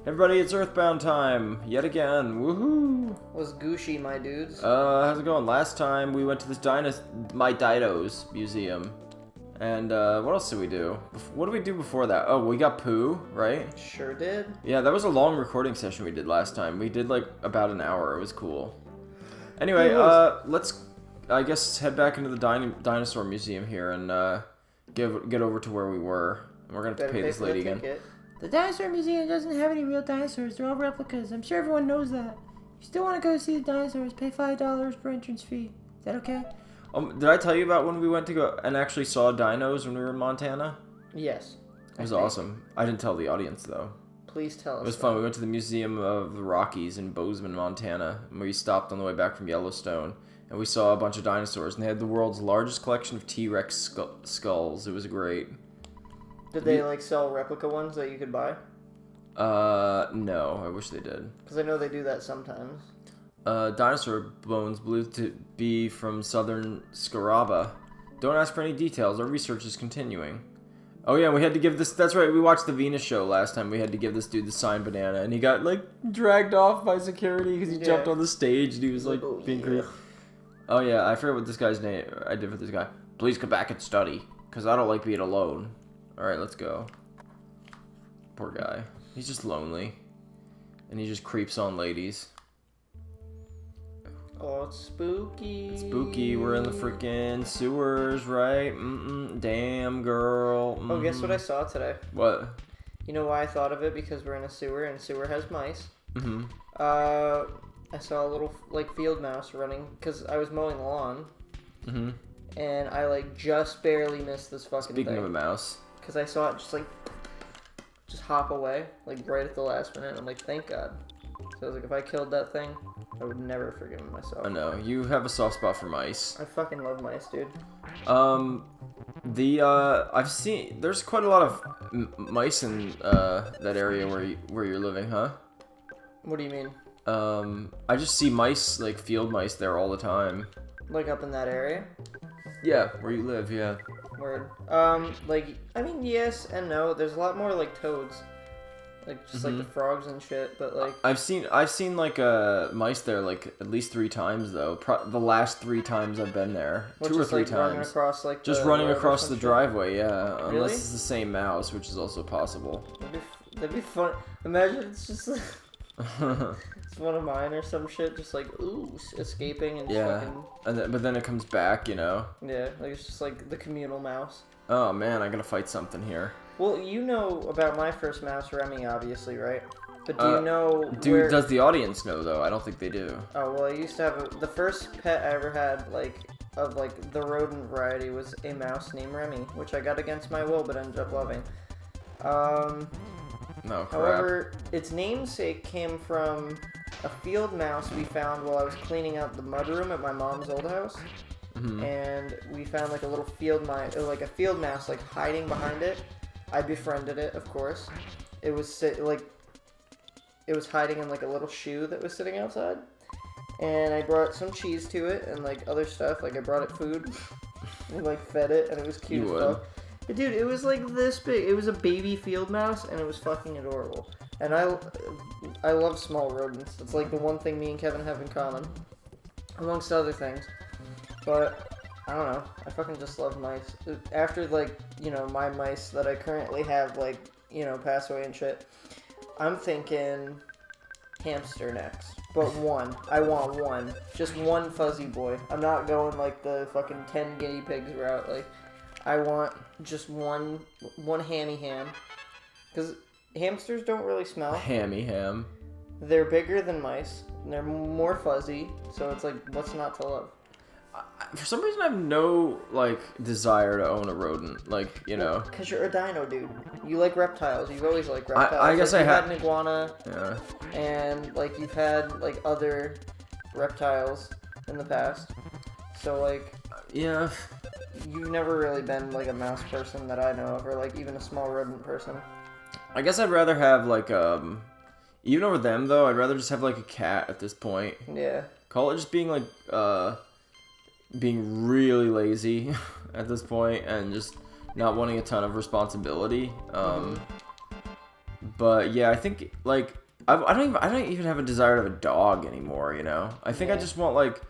Everybody, it's EarthBound time, yet again, woohoo! Was Gucci, my dudes? How's it going? Last time we went to this My Dinos museum, and what else did we do? What did we do before that? Oh, we got poo, right? Sure did. Yeah, that was a long recording session we did last time. We did like about an hour, it was cool. Anyway, let's, I guess, head back into the dinosaur museum here and get over to where we were. We're gonna have to pay this lady again. The dinosaur museum doesn't have any real dinosaurs. They're all replicas. I'm sure everyone knows that. If you still want to go see the dinosaurs, pay $5 per entrance fee. Is that okay? Did I tell you about when we went to go and actually saw dinos when we were in Montana? Yes. It was awesome. I didn't tell the audience, though. Please tell us. It was fun. We went to the Museum of the Rockies in Bozeman, Montana, and we stopped on the way back from Yellowstone, and we saw a bunch of dinosaurs, and they had the world's largest collection of T-Rex skulls. It was great. Did they, like, sell replica ones that you could buy? No. I wish they did. Because I know they do that sometimes. Dinosaur bones believed to be from southern Scaraba. Don't ask for any details. Our research is continuing. Oh, yeah, we had to give this... That's right, we watched the Venus show last time. We had to give this dude the signed banana, and he got, like, dragged off by security because he jumped on the stage, and he was, like, being creepy. Oh, yeah, I forget what this guy's name... I did for this guy. Please come back and study, because I don't like being alone. Alright, let's go. Poor guy. He's just lonely. And he just creeps on ladies. Oh, it's spooky. It's spooky. We're in the freaking sewers, right? Damn, girl. Oh, guess what I saw today? What? You know why I thought of it? Because we're in a sewer, and sewer has mice. I saw a little, like, field mouse running, because I was mowing the lawn. And I, like, just barely missed this fucking thing. Speaking of a mouse. Because I saw it just, like, just hop away, like, right at the last minute. I'm like, thank God. So I was like, if I killed that thing, I would never forgive myself. I know. You have a soft spot for mice. I fucking love mice, dude. I've seen... There's quite a lot of mice in, that area where you're living, huh? What do you mean? I just see mice, like, field mice there all the time. Like, up in that area? Yeah, where you live, yeah. Word. Like, I mean, yes and no. There's a lot more, like, toads. Like, just, like, the frogs and shit, but, like... I've seen, like, mice there, like, at least 3 times, though. The last 3 times I've been there. What, 2 or 3 like, times. Running across, like, just running across the driveway, yeah. Really? Unless it's the same mouse, which is also possible. That'd be fun. Imagine it's just... it's one of mine or some shit, just like, ooh, escaping and fucking... But then it comes back, you know? Yeah, like, it's just like the communal mouse. Oh, man, I gotta fight something here. Well, you know about my first mouse, Remy, obviously, right? But do you know Does the audience know, though? I don't think they do. Oh, well, I used to have... The first pet I ever had, like, of, like, the rodent variety was a mouse named Remy, which I got against my will, but ended up loving. No, crap. However, its namesake came from a field mouse we found while I was cleaning out the mudroom at my mom's old house. And we found, like, a little field mouse, like, hiding behind it. I befriended it, of course. It was, it was hiding in, like, a little shoe that was sitting outside. And I brought some cheese to it and, like, other stuff. Like, I brought it food and, like, fed it, and it was cute as fuck. But dude, it was, like, this big. It was a baby field mouse, and it was fucking adorable. And I love small rodents. It's, like, the one thing me and Kevin have in common, amongst other things. But, I don't know. I fucking just love mice. After, like, you know, my mice that I currently have, like, you know, pass away and shit, I'm thinking hamster next. But one. I want one. Just one fuzzy boy. I'm not going, like, the fucking 10 guinea pigs route. Like, I want just one hammy ham. Because hamsters don't really smell. Hammy ham. They're bigger than mice. And they're more fuzzy. So it's like, what's not to love? For some reason, I have no, like, desire to own a rodent. Like, you know. Because you're a dino, dude. You like reptiles. You've always liked reptiles. I guess like, I had an iguana. Yeah. And, like, you've had, like, other reptiles in the past. So, like... Yeah. You've never really been, like, a mouse person that I know of. Or, like, even a small rodent person. I guess I'd rather have, like, even over them, though, I'd rather just have, like, a cat at this point. Yeah. Call it just being, like, being really lazy at this point and just not wanting a ton of responsibility. But yeah, I think like I don't even have a desire to have a dog anymore. You know, I think I just want like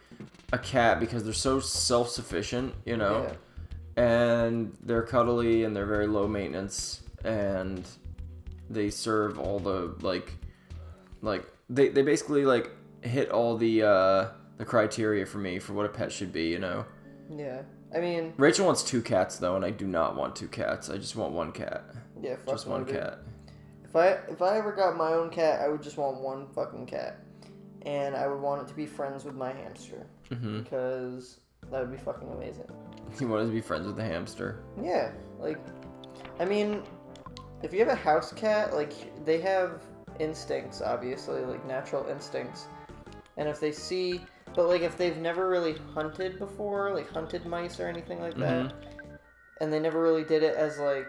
a cat because they're so self-sufficient. You know, and they're cuddly and they're very low maintenance and they serve all the like they basically like hit all the criteria for me for what a pet should be. You know. Yeah. I mean, Rachel wants 2 cats though, and I do not want 2 cats. I just want 1 cat. Yeah, fuck just one cat. If I ever got my own cat, I would just want 1 fucking cat, and I would want it to be friends with my hamster because that would be fucking amazing. You want to be friends with the hamster? Yeah, like, I mean, if you have a house cat, like they have instincts, obviously, like natural instincts, and if they see. But, like, if they've never really hunted before, like, hunted mice or anything like that, and they never really did it as, like,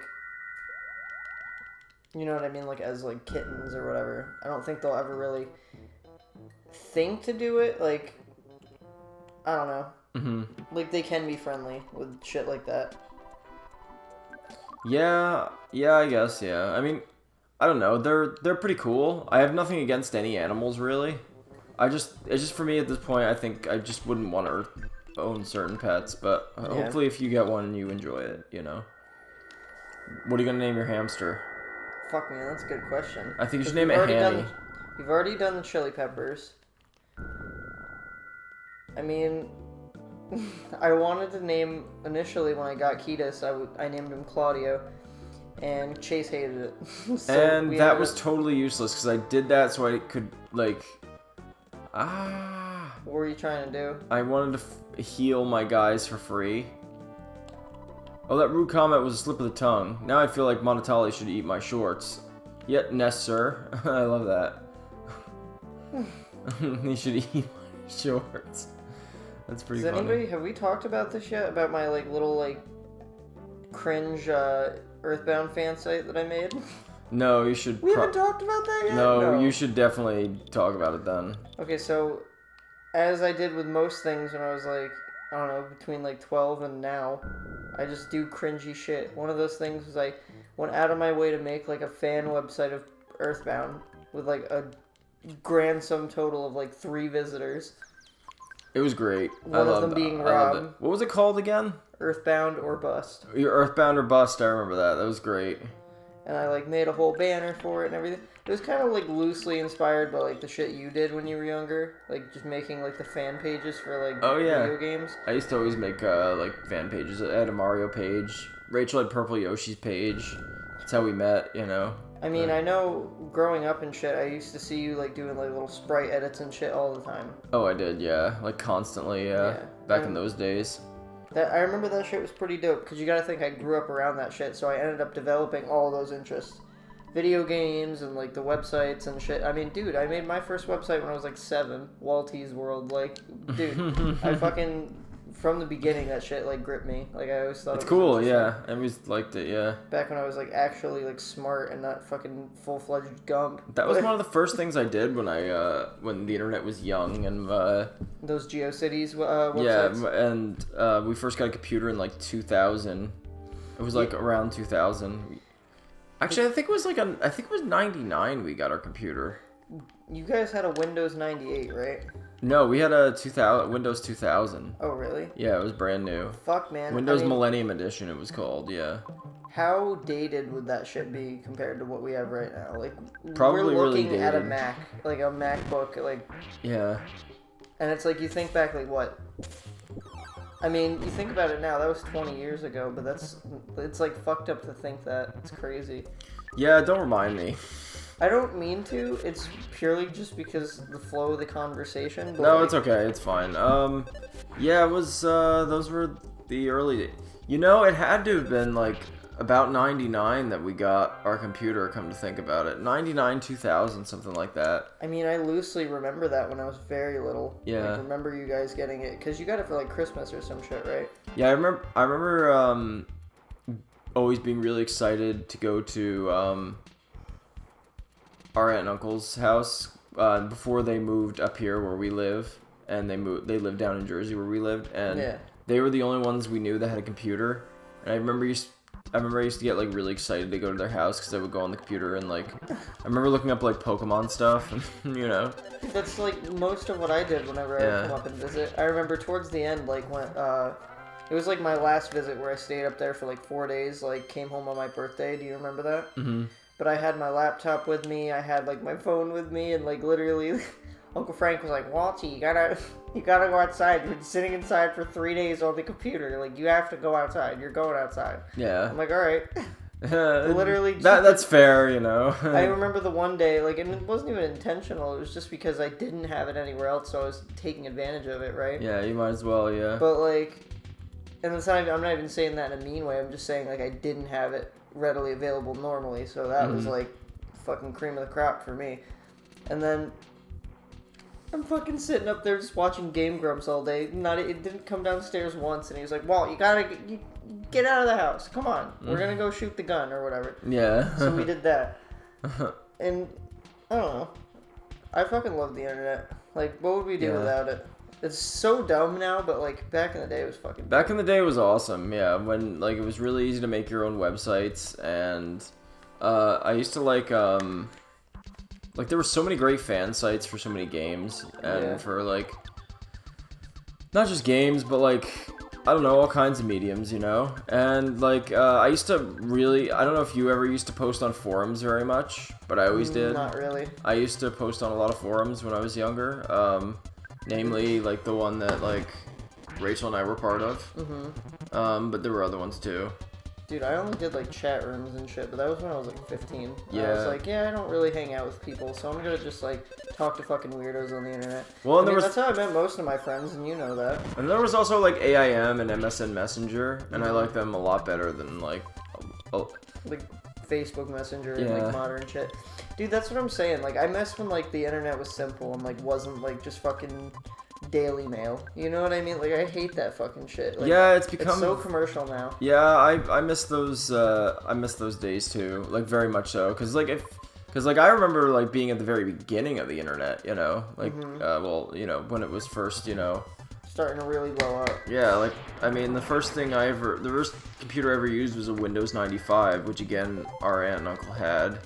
you know what I mean, like, as, like, kittens or whatever, I don't think they'll ever really think to do it, like, I don't know. Like, they can be friendly with shit like that. Yeah, I guess, yeah. I mean, I don't know, they're pretty cool. I have nothing against any animals, really. It's just for me at this point, I think I just wouldn't want to own certain pets, but hopefully if you get one, you enjoy it, you know? What are you going to name your hamster? Fuck man, that's a good question. I think you should name it Hanny. You've already done the chili peppers. I mean, I wanted to name, initially when I got Ketis, I named him Claudio, and Chase hated it. So and that was totally useless, because I did that so I could, like... What were you trying to do? I wanted to heal my guys for free. Oh, that rude comment was a slip of the tongue. Now I feel like Monotali should eat my shorts. Yet, Ness, sir. I love that. He should eat my shorts. That's pretty funny. Have we talked about this yet? About my, like, little, like, cringe, EarthBound fan site that I made? No, you should... We haven't talked about that yet? No, you should definitely talk about it then. Okay, so, as I did with most things when I was, like, I don't know, between, like, 12 and now, I just do cringy shit. One of those things was I went out of my way to make, like, a fan website of EarthBound with, like, a grand sum total of, like, 3 visitors. It was great. One of them being Rob. What was it called again? EarthBound or Bust. Your EarthBound or Bust, I remember that. That was great. And I, like, made a whole banner for it and everything. It was kind of, like, loosely inspired by, like, the shit you did when you were younger. Like, just making, like, the fan pages for, like, video games. I used to always make, like, fan pages. I had a Mario page. Rachel had Purple Yoshi's page. That's how we met, you know? I mean, I know growing up and shit, I used to see you, like, doing, like, little sprite edits and shit all the time. Oh, I did, yeah. Like, constantly, yeah. Back in those days. I remember that shit was pretty dope, because you gotta think I grew up around that shit, so I ended up developing all those interests. Video games and, like, the websites and shit. I mean, dude, I made my first website when I was, like, 7. Walt's World. Like, dude, I fucking... From the beginning, that shit, like, gripped me. Like, I always thought it's cool, yeah. I always liked it, yeah. Back when I was, like, actually, like, smart and not fucking full-fledged gump. That was one of the first things I did when when the internet was young and, those GeoCities websites? Yeah, and, we first got a computer in, like, 2000. It was, like, around 2000. Actually, I think it was 99 we got our computer. You guys had a Windows 98, right? No, we had a Windows 2000. Oh, really? Yeah, it was brand new. Fuck, man. Windows Millennium Edition, it was called, yeah. How dated would that shit be compared to what we have right now? Like, probably we're really looking at a Mac, like a MacBook, like... Yeah. And it's like, you think back, like, what? I mean, you think about it now, that was 20 years ago, but it's like fucked up to think that. It's crazy. Yeah, don't remind me. I don't mean to. It's purely just because the flow of the conversation. No, like... it's okay. It's fine. Yeah, it was, those were the early... You know, it had to have been, like, about 99 that we got our computer, come to think about it. 99, 2000, something like that. I mean, I loosely remember that when I was very little. Yeah. Like, remember you guys getting it, because you got it for, like, Christmas or some shit, right? Yeah, I remember, always being really excited to go to, our aunt and uncle's house before they moved up here where we live, and they lived down in Jersey where we lived, and they were the only ones we knew that had a computer. And I remember remember I used to get like really excited to go to their house because I would go on the computer and like I remember looking up like Pokemon stuff and you know. That's like most of what I did whenever I would come up and visit. I remember towards the end, like when it was like my last visit where I stayed up there for like 4 days. Like came home on my birthday. Do you remember that? Mm-hmm. But I had my laptop with me. I had like my phone with me, and like literally, Uncle Frank was like, "Walty, you gotta go outside. You've been sitting inside for 3 days on the computer. Like you have to go outside. You're going outside." Yeah. I'm like, all right. Literally. That's fair, you know. I remember the one day, like, and it wasn't even intentional. It was just because I didn't have it anywhere else, so I was taking advantage of it, right? Yeah, you might as well, yeah. But like, and it's not even, I'm not even saying that in a mean way. I'm just saying like I didn't have it readily available normally, so that was like fucking cream of the crop for me. And then I'm fucking sitting up there just watching Game Grumps all day. It didn't come downstairs once, and he was like, "Walt, you gotta get out of the house. Come on, we're gonna go shoot the gun or whatever." Yeah. So we did that, and I don't know. I fucking love the internet. Like, what would we do without it? It's so dumb now, but like back in the day, it was fucking. Back in the day, it was awesome. Yeah, when like it was really easy to make your own websites, and I used to like there were so many great fan sites for so many games, and for like not just games, but like I don't know, all kinds of mediums, you know. And like I used to really, I don't know if you ever used to post on forums very much, but I always did. Not really. I used to post on a lot of forums when I was younger. Namely, like, the one that, like, Rachel and I were part of. Mm-hmm. But there were other ones, too. Dude, I only did, like, chat rooms and shit, but that was when I was, like, 15. Yeah. I was like, I don't really hang out with people, so I'm gonna just, like, talk to fucking weirdos on the internet. Well, that's how I met most of my friends, and you know that. And there was also, like, AIM and MSN Messenger, and I like them a lot better than, like... Like, Facebook Messenger and, like, modern shit. Dude, that's what I'm saying. Like, I miss when, like, the internet was simple and, like, wasn't, like, just fucking Daily Mail. You know what I mean? Like, I hate that fucking shit. Like, yeah, it's become... It's so commercial now. Yeah, I miss those, days, too. Like, very much so. Because, like, I remember, like, being at the very beginning of the internet, you know? Like, well, you know, when it was first, you know... Starting to really blow up. Yeah, like, I mean, the first computer I ever used was a Windows 95, which, again, our aunt and uncle had.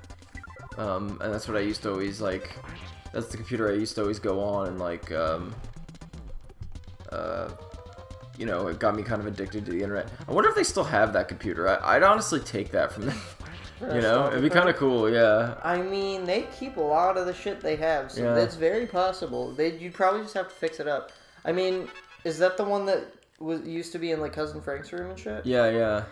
And that's what I used to always, like, that's the computer I used to always go on and, like, you know, it got me kind of addicted to the internet. I wonder if they still have that computer. I'd honestly take that from them. You know, it'd be kind of cool, yeah. I mean, they keep a lot of the shit they have, so that's very possible. You'd probably just have to fix it up. I mean, is that the one that used to be in, like, Cousin Frank's room and shit? Yeah, yeah.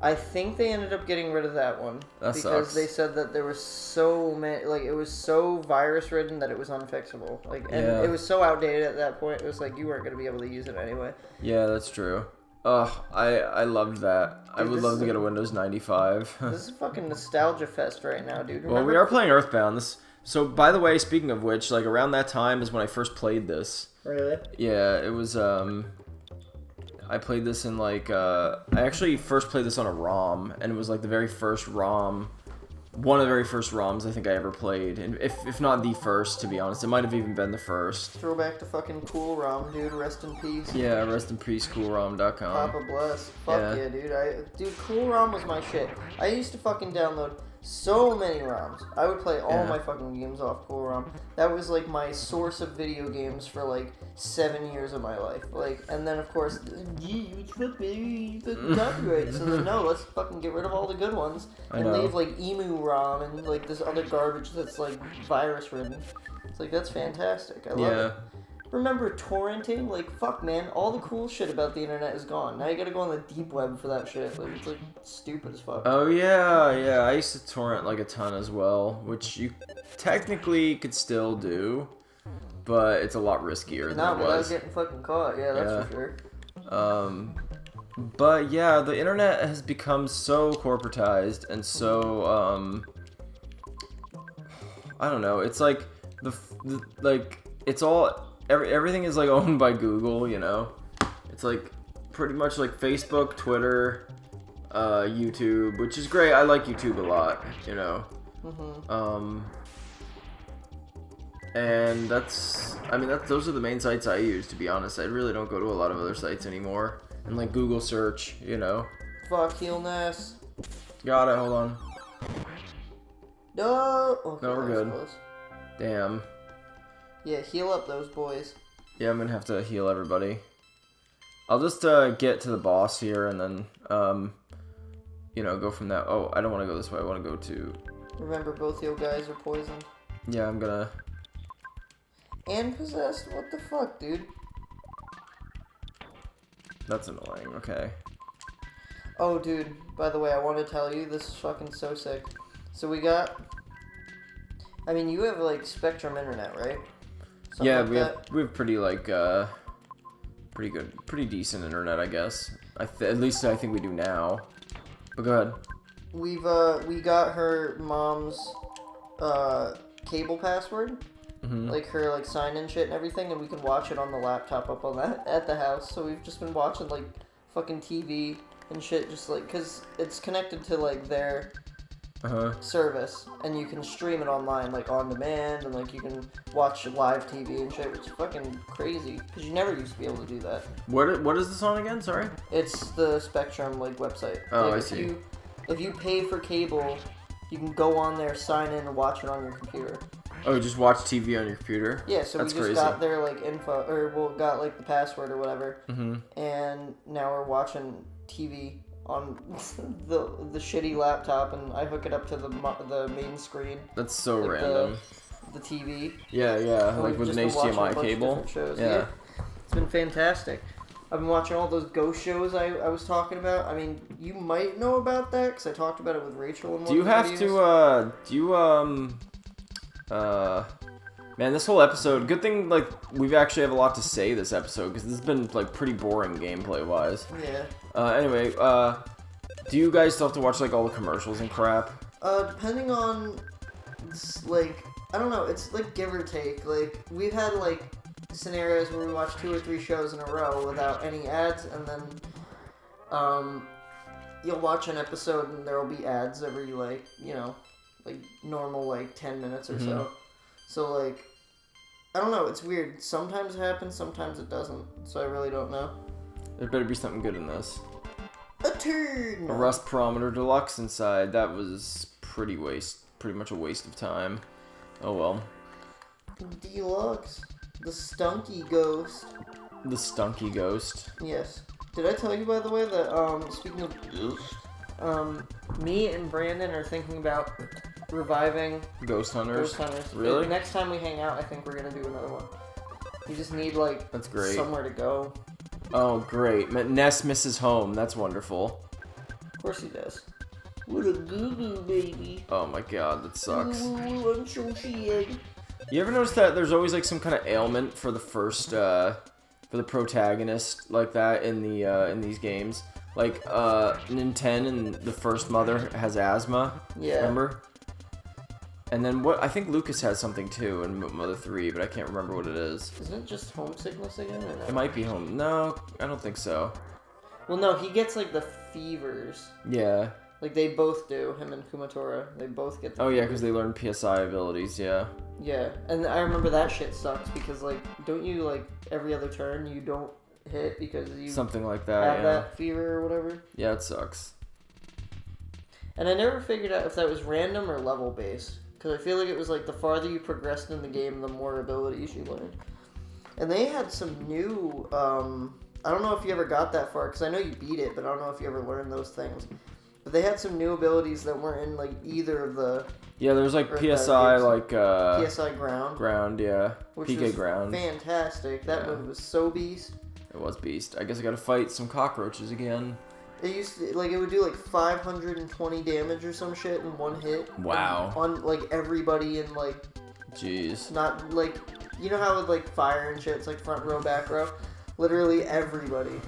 I think they ended up getting rid of that one. That because sucks. They said that there was so many, like, it was so virus-ridden that it was unfixable. Like, and it was so outdated at that point, it was like you weren't going to be able to use it anyway. Yeah, that's true. Ugh, I loved that. Dude, I would love to get a Windows 95. This is a fucking nostalgia fest right now, dude. Well, we are playing EarthBound. So, by the way, speaking of which, like, around that time is when I first played this. Really? Yeah, it was, I played this in, like, I actually first played this on a ROM, and it was, like, the very first ROM, one of the very first ROMs I think I ever played, and if not the first, to be honest. It might have even been the first. Throwback to fucking Cool ROM, dude. Rest in peace. Yeah, rest in peace, CoolROM.com. Papa bless. Fuck yeah, dude. Cool ROM was my shit. I used to fucking download so many ROMs. I would play all my fucking games off Cool ROM. That was like my source of video games for like 7 years of my life. Like, and then of course, it's fucking copyright. So then no, let's fucking get rid of all the good ones and leave like Emu ROM and like this other garbage that's like virus ridden. It's like that's fantastic. I love it. Remember torrenting? Like, fuck, man. All the cool shit about the internet is gone. Now you gotta go on the deep web for that shit. Like, it's, like, stupid as fuck. Oh, yeah. I used to torrent, like, a ton as well, which you technically could still do, but it's a lot riskier than it was. Without getting fucking caught. Yeah, that's for sure. But, yeah, the internet has become so corporatized and so, I don't know. It's like, it's all... Everything is, like, owned by Google, you know? It's, like, pretty much, like, Facebook, Twitter, YouTube, which is great. I like YouTube a lot, you know? And those are the main sites I use, to be honest. I really don't go to a lot of other sites anymore. And, like, Google search, you know? Fuck Heel Ness. Got it. Hold on. No. Okay, No, we're that was good. close. Damn. Yeah, heal up those boys. Yeah, I'm gonna have to heal everybody. I'll just get to the boss here and then you know, go from that. Oh, I don't want to go this way. I want to go to. Remember, both you guys are poisoned. Yeah, I'm gonna. And possessed? What the fuck, dude? That's annoying. Okay. Oh, dude, by the way, I want to tell you, this is fucking so sick. So we got... I mean, you have, like, Spectrum internet, right? Something Yeah, like we have pretty, like, pretty good, pretty decent internet, I guess. At least I think we do now. But go ahead. we got her mom's, cable password. Mm-hmm. Like, her, like, sign-in shit and everything, and we can watch it on the laptop up on that, at the house. So we've just been watching, like, fucking TV and shit, just, like, because it's connected to, like, their... service, and you can stream it online, like on demand, and like you can watch live TV and shit, which is fucking crazy because you never used to be able to do that. What is this on again? Sorry. It's the Spectrum like website. Oh, like, I see. If you pay for cable, you can go on there, sign in, and watch it on your computer. Oh, just watch TV on your computer? Yeah, so That's we just crazy. got their like info, or well, got like the password or whatever, Mm-hmm. and now we're watching TV on the shitty laptop, and I hook it up to the main screen. That's so like random. The TV. Yeah, And like we've with just an been watching a HDMI bunch of cable. different shows. Yeah. It's been fantastic. I've been watching all those ghost shows I was talking about. I mean, you might know about that because I talked about it with Rachel in one Do you of the have videos. man, this whole episode, good thing, like, we actually have a lot to say this episode, because this has been, like, pretty boring gameplay-wise. Yeah. Anyway, do you guys still have to watch, like, all the commercials and crap? Depending on, like, I don't know, it's, like, give or take. Like, we've had, like, scenarios where we watch 2 or 3 shows in a row without any ads, and then, you'll watch an episode and there'll be ads every, like, you know, like, normal, like, 10 minutes or so. So, like, I don't know, it's weird. Sometimes it happens, sometimes it doesn't. So I really don't know. There better be something good in this. A turn! A Rust Barometer Deluxe inside. That was pretty much a waste of time. Oh well. Deluxe. The Stunky Ghost. The Stunky Ghost. Yes. Did I tell you, by the way, that, speaking of... me and Brandon are thinking about reviving Ghost Hunters. Ghost Hunters. Really? Next time we hang out, I think we're gonna do another one. You just need, like, That's great. somewhere to go. Oh, great. Ness misses home. That's wonderful. Of course he does. What a goo-goo, baby. Oh my god, that sucks. Ooh, I'm so sad. You ever notice that there's always like some kind of ailment for the first, for the protagonist like that in the in these games? Like Nintendo and the first mother has asthma. Yeah. Remember? And then what? I think Lucas has something too in Mother 3, but I can't remember what it is. Isn't it just homesickness again? Or no? It might be home. No, I don't think so. Well, no, he gets like the fevers. Yeah. Like they both do. Him and Kumatora, they both get. The Oh yeah, fevers. because they learn PSI abilities. Yeah. Yeah, and I remember that shit sucks because like, don't you like every other turn you don't hit because you Something like that. have Yeah. that fever or whatever? Yeah, it sucks. And I never figured out if that was random or level based. Because I feel like it was like the farther you progressed in the game, the more abilities you learned. And they had some new, I don't know if you ever got that far, because I know you beat it, but I don't know if you ever learned those things. But they had some new abilities that weren't in like either of the Yeah, there's like EarthBound PSI, games. like PSI ground. ground, yeah. Which PK was ground. fantastic. That Yeah. one was so beast. It was beast. I guess I gotta fight some cockroaches again. It used to, like, it would do like 520 damage or some shit in one hit. Wow. On like everybody in like, Jeez. not like, you know how with like fire and shit, it's like front row, back row? Literally everybody.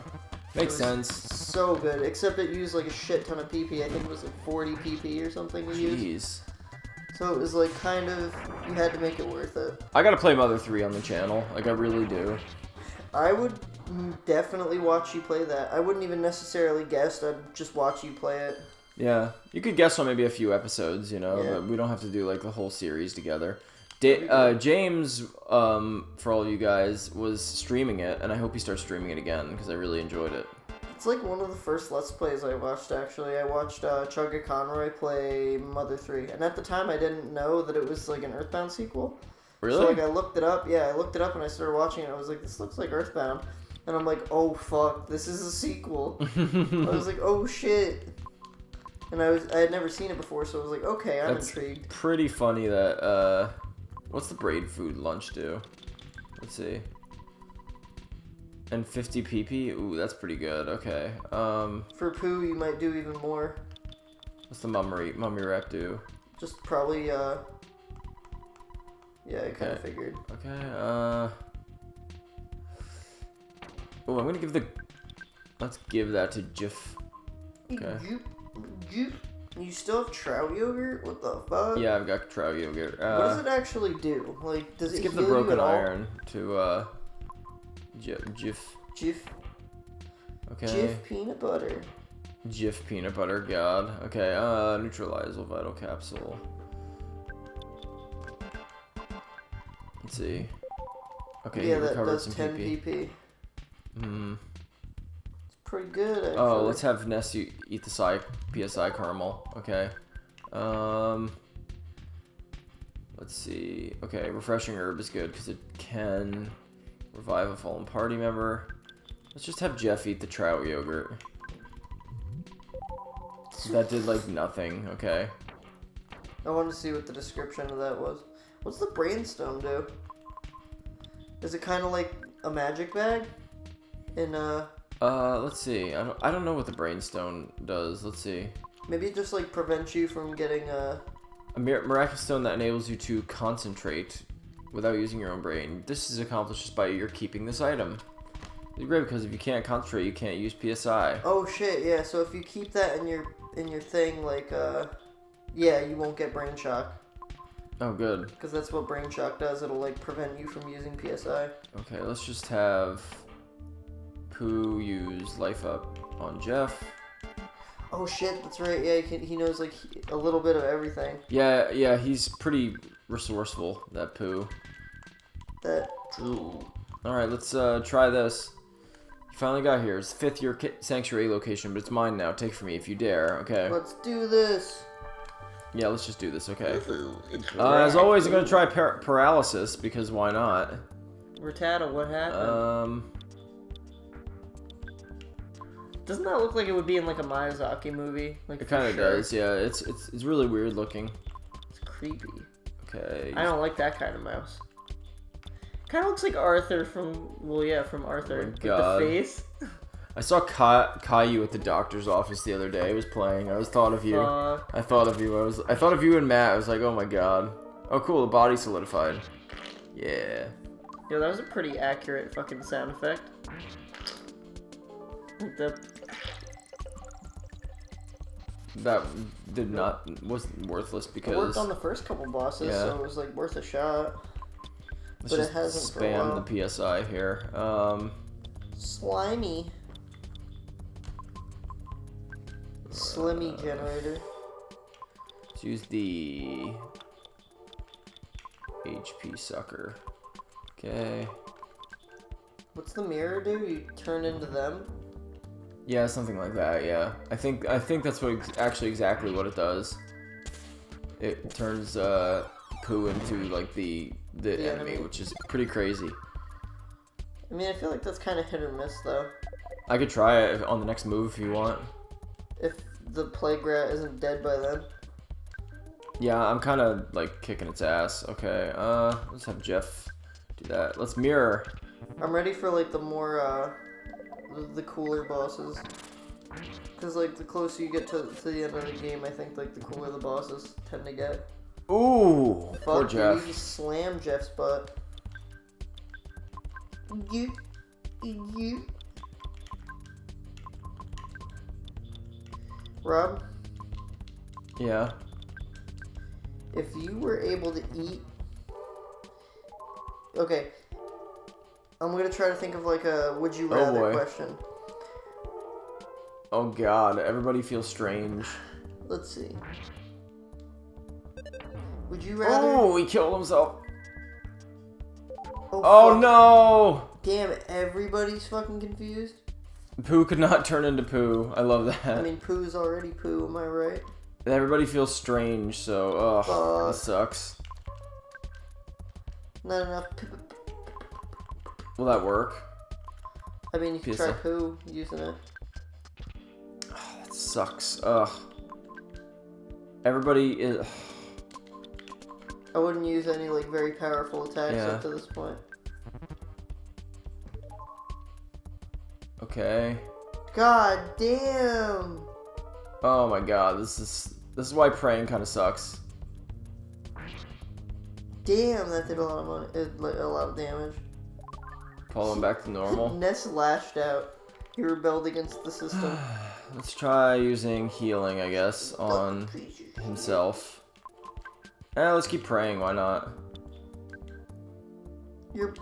Makes It was sense. So good, except it used like a shit ton of PP. I think it was like 40 PP or something to use. Jeez. So it was like kind of, you had to make it worth it. I gotta play Mother 3 on the channel. Like, I really do. I would definitely watch you play that. I wouldn't even necessarily guess. I'd just watch you play it. Yeah. You could guess on maybe a few episodes, you know, Yeah. but we don't have to do, like, the whole series together. James, for all of you guys, was streaming it, and I hope he starts streaming it again, because I really enjoyed it. It's like one of the first Let's Plays I watched, actually. I watched Chugga Conroy play Mother 3. And at the time, I didn't know that it was like an EarthBound sequel. Really? So, like, I looked it up. Yeah, I looked it up and I started watching it. I was like, this looks like EarthBound. And I'm like, oh, fuck, this is a sequel. I was like, oh, shit. And I had never seen it before, so I was like, okay, I'm intrigued. Pretty funny that, what's the braid food lunch do? Let's see. And 50 pp? Ooh, that's pretty good. Okay. For poo, you might do even more. What's the mummy wrap do? Just probably, yeah, I kind of figured. Okay, oh, I'm gonna let's give that to Jif. Okay. You still have trout yogurt? What the fuck? Yeah, I've got trout yogurt. What does it actually do? Like, does it give heal the broken you at all? iron to, Jif. Jif. Okay. Jif peanut butter. Jif peanut butter, god. Okay, neutralizable vital capsule. Let's see. Okay, Yeah, he that recovered does some 10 PP. PP. Hmm. It's pretty good, actually. Oh, let's have Ness eat the PSI caramel. Okay. Let's see. Okay, refreshing herb is good because it can revive a fallen party member. Let's just have Jeff eat the trout yogurt. That did like nothing. Okay. I wanted to see what the description of that was. What's the brainstone do? Is it kind of like a magic bag? Let's see. I don't know what the brainstone does. Let's see. Maybe it just like prevents you from getting A miraculous stone that enables you to concentrate without using your own brain. This is accomplished just by your keeping this item. It's great because if you can't concentrate, you can't use PSI. Oh shit! Yeah. So if you keep that in your thing, like yeah, you won't get brain shock. Oh, good. Because that's what brain shock does. It'll like prevent you from using PSI. Okay, let's just have Pooh use life up on Jeff. Oh shit! That's right. Yeah, he knows like a little bit of everything. Yeah, he's pretty resourceful. That Pooh. That true. All right, let's try this. You finally got here. It's 5th year sanctuary location, but it's mine now. Take it from me if you dare. Okay. Let's do this. Yeah, let's just do this. Okay. As always, I'm gonna try paralysis because why not? Rattata, what happened? Doesn't that look like it would be in like a Miyazaki movie? Like it kind of does. Yeah, it's really weird looking. It's creepy. Okay. I don't like that kind of mouse. Kind of looks like Arthur from Arthur. Oh my with God. the face. I saw Caillou at the doctor's office the other day. It was playing. I thought of you. I thought of you. I thought of you and Matt. I was like, oh my god. Oh cool, the body solidified. Yeah. Yeah, that was a pretty accurate fucking sound effect. Like that was worthless because it worked on the first couple bosses, so it was like worth a shot. Let's but just it hasn't for a spam while. the PSI here. Slimy. Slimmy generator. Let's use the HP sucker. Okay. What's the mirror do? You turn into them? Yeah, something like that. Yeah, I think that's actually exactly what it does. It turns Pooh into like the enemy, which is pretty crazy. I mean, I feel like that's kind of hit or miss though. I could try it on the next move if you want. If the plague rat isn't dead by then. Yeah, I'm kind of like kicking its ass. Okay, let's have Jeff do that. Let's mirror. I'm ready for like the more the cooler bosses. Cause like the closer you get to the end of the game, I think like the cooler the bosses tend to get. Ooh, poor Fuck, Jeff. dude, you just slammed Jeff's butt. You. Rob, Yeah. if you were able to eat... Okay. I'm gonna try to think of like a would you rather boy. question. Oh god, everybody feels strange. Let's see. Would you rather... Oh, he killed himself. Oh, Oh fuck. no! Damn, everybody's fucking confused. Pooh could not turn into Pooh. I love that. I mean, Pooh's already Pooh, am I right? Everybody feels strange, so that sucks. Not enough. Will that work? I mean, you can try Pooh using it. Oh, that sucks. Ugh. Everybody is. I wouldn't use any like very powerful attacks up to this point. Okay. God damn. Oh my god, this is why praying kind of sucks. Damn, that did a lot of money. A lot of damage. Pull him back to normal. Ness lashed out. He rebelled against the system. Let's try using healing, I guess, on himself. Let's keep praying, why not?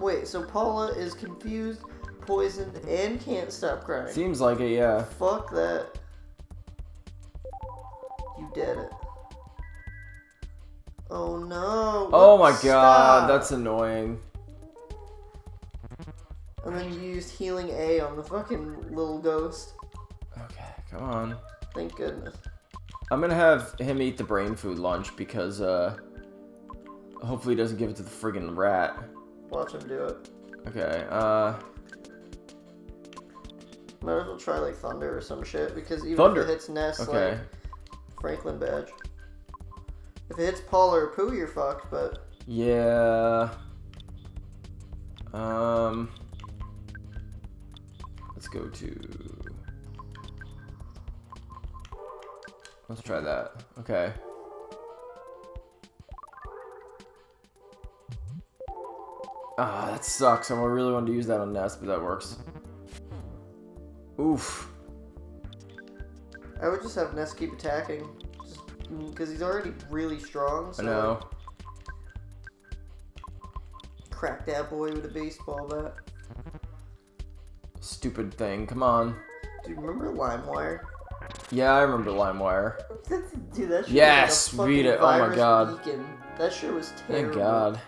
Wait, so Paula is confused, poisoned, and can't stop crying. Seems like it, yeah. Fuck that. You did it. Oh no. Oh my god, that's annoying. And then you used healing A on the fucking little ghost. Okay, come on. Thank goodness. I'm gonna have him eat the brain food lunch because, hopefully he doesn't give it to the friggin' rat. Watch him do it. Okay, Might as well try like Thunder or some shit because even Thunder. if it hits Ness, like Franklin badge. If it hits Paul or Pooh, you're fucked, but... Yeah... Let's go to... Let's try that. Okay. Ah, that sucks. I really wanted to use that on Ness, but that works. Oof. I would just have Ness keep attacking. Because he's already really strong, so... I know. Like, crack that boy with a baseball bat. Stupid thing. Come on. Dude, remember LimeWire? Yeah, I remember LimeWire. Dude, that shit Yes! was like a Beat it. fucking Oh my virus god. beacon. That shit was terrible. Thank god.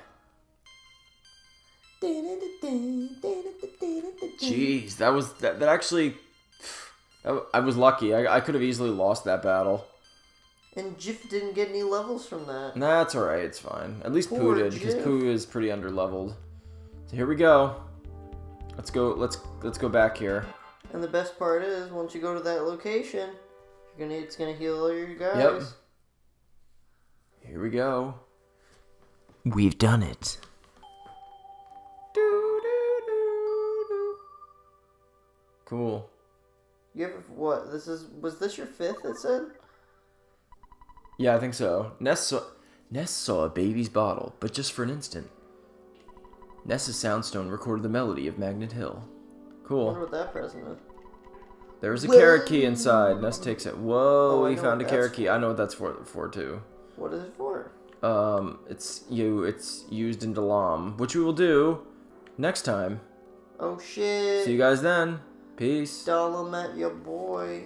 Jeez, that actually... I was lucky. I could have easily lost that battle. And Jif didn't get any levels from that. Nah, it's alright. It's fine. At least Poor Pooh did, because Jif. Pooh is pretty underleveled. So here we go. Let's go back here. And the best part is, once you go to that location, it's gonna heal all your guys. Yep. Here we go. We've done it. Cool. You ever what? Was this your fifth? It said. Yeah, I think so. Ness saw a baby's bottle, but just for an instant. Ness's soundstone recorded the melody of Magnet Hill. I Cool. wonder what that present is. There's a carrot key inside. Ness takes it. Whoa, I he know found a what carrot that's key. I know what that's for too. What is it for? It's used in Dalam, which we will do next time. Oh shit. See you guys then. Peace. Dollar met your boy.